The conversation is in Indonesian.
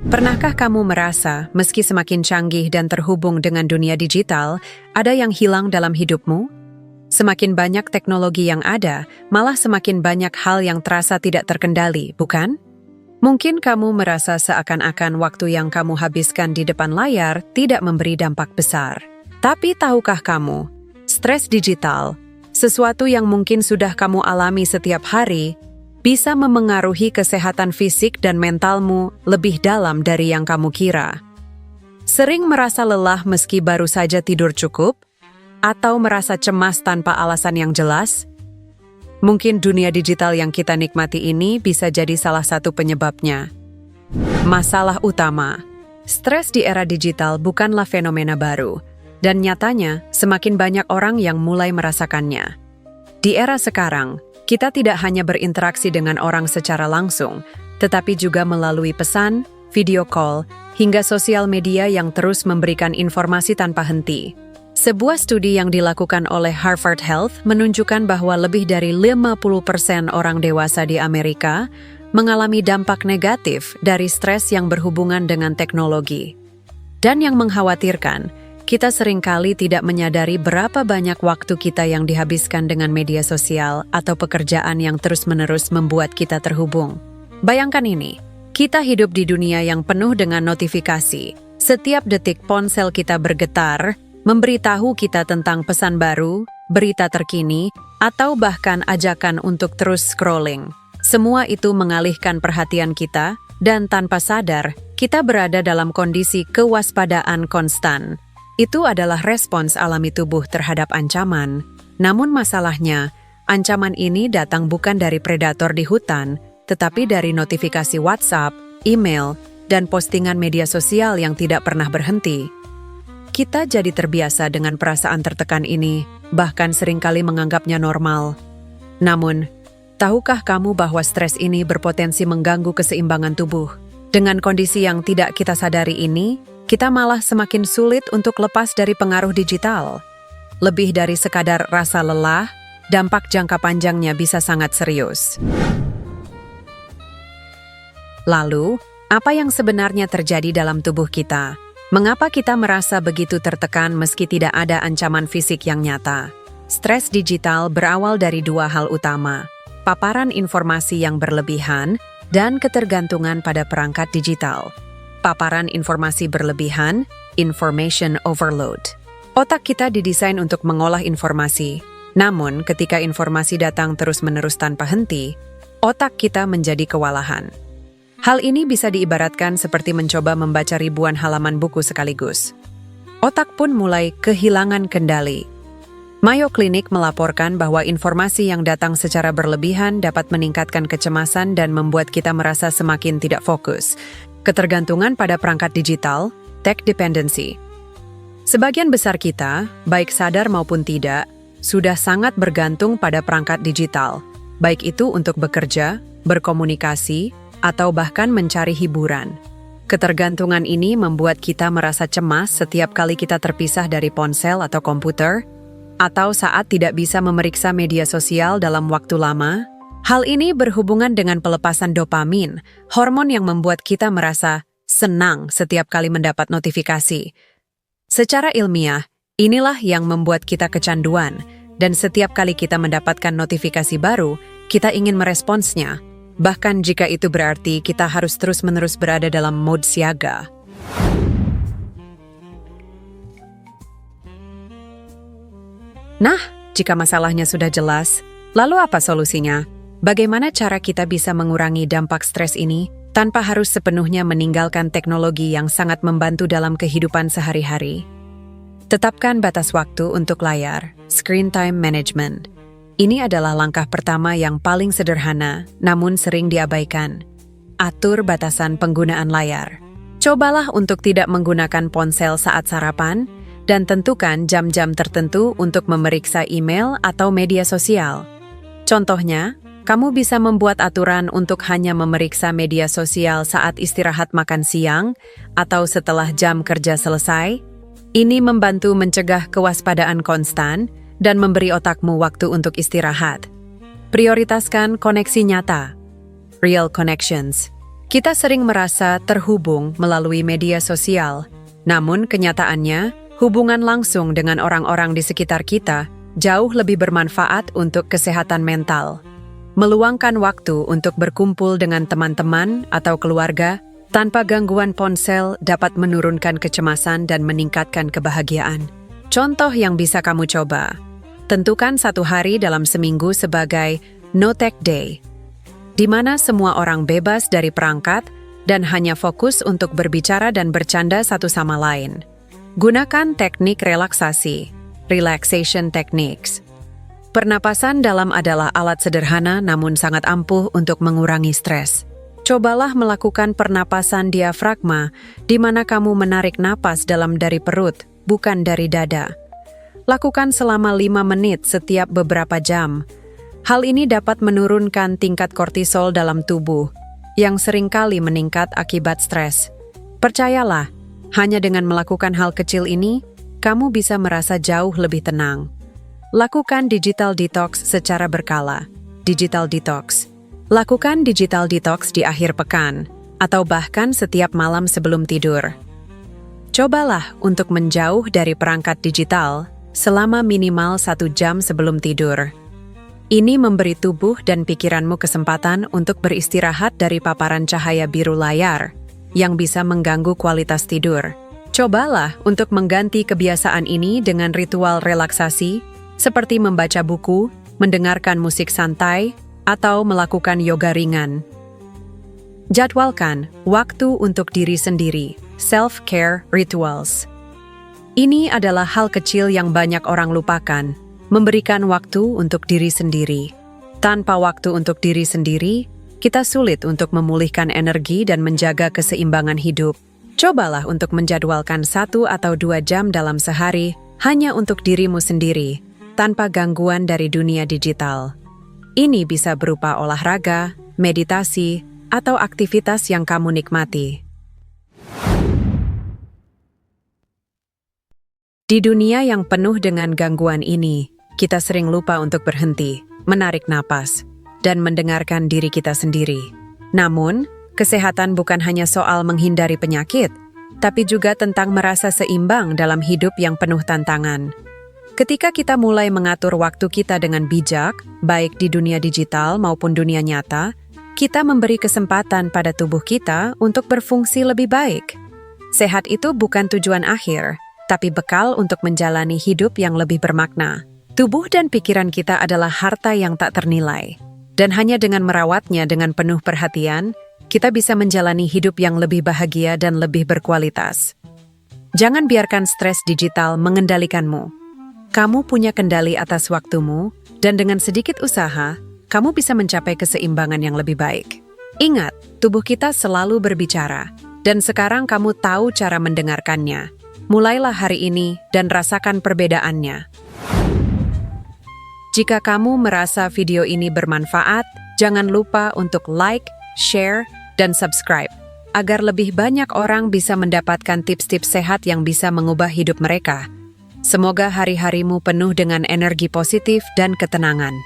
Pernahkah kamu merasa, meski semakin canggih dan terhubung dengan dunia digital, ada yang hilang dalam hidupmu? Semakin banyak teknologi yang ada, malah semakin banyak hal yang terasa tidak terkendali, bukan? Mungkin kamu merasa seakan-akan waktu yang kamu habiskan di depan layar tidak memberi dampak besar. Tapi tahukah kamu, stres digital, sesuatu yang mungkin sudah kamu alami setiap hari, bisa memengaruhi kesehatan fisik dan mentalmu lebih dalam dari yang kamu kira. Sering merasa lelah meski baru saja tidur cukup, atau merasa cemas tanpa alasan yang jelas? Mungkin dunia digital yang kita nikmati ini bisa jadi salah satu penyebabnya. Masalah utama, stres di era digital bukanlah fenomena baru, dan nyatanya semakin banyak orang yang mulai merasakannya. Di era sekarang, kita tidak hanya berinteraksi dengan orang secara langsung, tetapi juga melalui pesan, video call, hingga sosial media yang terus memberikan informasi tanpa henti. Sebuah studi yang dilakukan oleh Harvard Health menunjukkan bahwa lebih dari 50% orang dewasa di Amerika mengalami dampak negatif dari stres yang berhubungan dengan teknologi. Dan yang mengkhawatirkan, kita seringkali tidak menyadari berapa banyak waktu kita yang dihabiskan dengan media sosial atau pekerjaan yang terus-menerus membuat kita terhubung. Bayangkan ini, kita hidup di dunia yang penuh dengan notifikasi. Setiap detik ponsel kita bergetar, memberitahu kita tentang pesan baru, berita terkini, atau bahkan ajakan untuk terus scrolling. Semua itu mengalihkan perhatian kita, dan tanpa sadar, kita berada dalam kondisi kewaspadaan konstan. Itu adalah respons alami tubuh terhadap ancaman. Namun masalahnya, ancaman ini datang bukan dari predator di hutan, tetapi dari notifikasi WhatsApp, email, dan postingan media sosial yang tidak pernah berhenti. Kita jadi terbiasa dengan perasaan tertekan ini, bahkan seringkali menganggapnya normal. Namun, tahukah kamu bahwa stres ini berpotensi mengganggu keseimbangan tubuh? Dengan kondisi yang tidak kita sadari ini, kita malah semakin sulit untuk lepas dari pengaruh digital. Lebih dari sekadar rasa lelah, dampak jangka panjangnya bisa sangat serius. Lalu, apa yang sebenarnya terjadi dalam tubuh kita? Mengapa kita merasa begitu tertekan meski tidak ada ancaman fisik yang nyata? Stres digital berawal dari dua hal utama, paparan informasi yang berlebihan dan ketergantungan pada perangkat digital. Paparan informasi berlebihan, information overload. Otak kita didesain untuk mengolah informasi, namun ketika informasi datang terus-menerus tanpa henti, otak kita menjadi kewalahan. Hal ini bisa diibaratkan seperti mencoba membaca ribuan halaman buku sekaligus. Otak pun mulai kehilangan kendali. Mayo Clinic melaporkan bahwa informasi yang datang secara berlebihan dapat meningkatkan kecemasan dan membuat kita merasa semakin tidak fokus. Ketergantungan pada perangkat digital, tech dependency. Sebagian besar kita, baik sadar maupun tidak, sudah sangat bergantung pada perangkat digital, baik itu untuk bekerja, berkomunikasi, atau bahkan mencari hiburan. Ketergantungan ini membuat kita merasa cemas setiap kali kita terpisah dari ponsel atau komputer, atau saat tidak bisa memeriksa media sosial dalam waktu lama. Hal ini berhubungan dengan pelepasan dopamin, hormon yang membuat kita merasa senang setiap kali mendapat notifikasi. Secara ilmiah, inilah yang membuat kita kecanduan, dan setiap kali kita mendapatkan notifikasi baru, kita ingin meresponsnya. Bahkan jika itu berarti kita harus terus-menerus berada dalam mode siaga. Nah, jika masalahnya sudah jelas, lalu apa solusinya? Bagaimana cara kita bisa mengurangi dampak stres ini tanpa harus sepenuhnya meninggalkan teknologi yang sangat membantu dalam kehidupan sehari-hari? Tetapkan batas waktu untuk layar, screen time management. Ini adalah langkah pertama yang paling sederhana, namun sering diabaikan. Atur batasan penggunaan layar. Cobalah untuk tidak menggunakan ponsel saat sarapan, dan tentukan jam-jam tertentu untuk memeriksa email atau media sosial. Contohnya, kamu bisa membuat aturan untuk hanya memeriksa media sosial saat istirahat makan siang atau setelah jam kerja selesai. Ini membantu mencegah kewaspadaan konstan dan memberi otakmu waktu untuk istirahat. Prioritaskan koneksi nyata, real connections. Kita sering merasa terhubung melalui media sosial, namun kenyataannya, hubungan langsung dengan orang-orang di sekitar kita jauh lebih bermanfaat untuk kesehatan mental. Meluangkan waktu untuk berkumpul dengan teman-teman atau keluarga tanpa gangguan ponsel dapat menurunkan kecemasan dan meningkatkan kebahagiaan. Contoh yang bisa kamu coba. Tentukan 1 hari dalam seminggu sebagai No Tech Day, di mana semua orang bebas dari perangkat dan hanya fokus untuk berbicara dan bercanda satu sama lain. Gunakan teknik relaksasi, relaxation techniques. Pernapasan dalam adalah alat sederhana namun sangat ampuh untuk mengurangi stres. Cobalah melakukan pernapasan diafragma, di mana kamu menarik napas dalam dari perut, bukan dari dada. Lakukan selama 5 menit setiap beberapa jam. Hal ini dapat menurunkan tingkat kortisol dalam tubuh, yang seringkali meningkat akibat stres. Percayalah, hanya dengan melakukan hal kecil ini, kamu bisa merasa jauh lebih tenang. Lakukan digital detox secara berkala. Digital detox. Lakukan digital detox di akhir pekan, atau bahkan setiap malam sebelum tidur. Cobalah untuk menjauh dari perangkat digital selama minimal 1 jam sebelum tidur. Ini memberi tubuh dan pikiranmu kesempatan untuk beristirahat dari paparan cahaya biru layar yang bisa mengganggu kualitas tidur. Cobalah untuk mengganti kebiasaan ini dengan ritual relaksasi, seperti membaca buku, mendengarkan musik santai, atau melakukan yoga ringan. Jadwalkan waktu untuk diri sendiri, self-care rituals. Ini adalah hal kecil yang banyak orang lupakan, memberikan waktu untuk diri sendiri. Tanpa waktu untuk diri sendiri, kita sulit untuk memulihkan energi dan menjaga keseimbangan hidup. Cobalah untuk menjadwalkan 1 atau 2 jam dalam sehari hanya untuk dirimu sendiri, tanpa gangguan dari dunia digital. Ini bisa berupa olahraga, meditasi, atau aktivitas yang kamu nikmati. Di dunia yang penuh dengan gangguan ini, kita sering lupa untuk berhenti, menarik napas, dan mendengarkan diri kita sendiri. Namun, kesehatan bukan hanya soal menghindari penyakit, tapi juga tentang merasa seimbang dalam hidup yang penuh tantangan. Ketika kita mulai mengatur waktu kita dengan bijak, baik di dunia digital maupun dunia nyata, kita memberi kesempatan pada tubuh kita untuk berfungsi lebih baik. Sehat itu bukan tujuan akhir, tapi bekal untuk menjalani hidup yang lebih bermakna. Tubuh dan pikiran kita adalah harta yang tak ternilai, dan hanya dengan merawatnya dengan penuh perhatian, kita bisa menjalani hidup yang lebih bahagia dan lebih berkualitas. Jangan biarkan stres digital mengendalikanmu. Kamu punya kendali atas waktumu, dan dengan sedikit usaha, kamu bisa mencapai keseimbangan yang lebih baik. Ingat, tubuh kita selalu berbicara, dan sekarang kamu tahu cara mendengarkannya. Mulailah hari ini dan rasakan perbedaannya. Jika kamu merasa video ini bermanfaat, jangan lupa untuk like, share, dan subscribe, agar lebih banyak orang bisa mendapatkan tips-tips sehat yang bisa mengubah hidup mereka. Semoga hari-harimu penuh dengan energi positif dan ketenangan.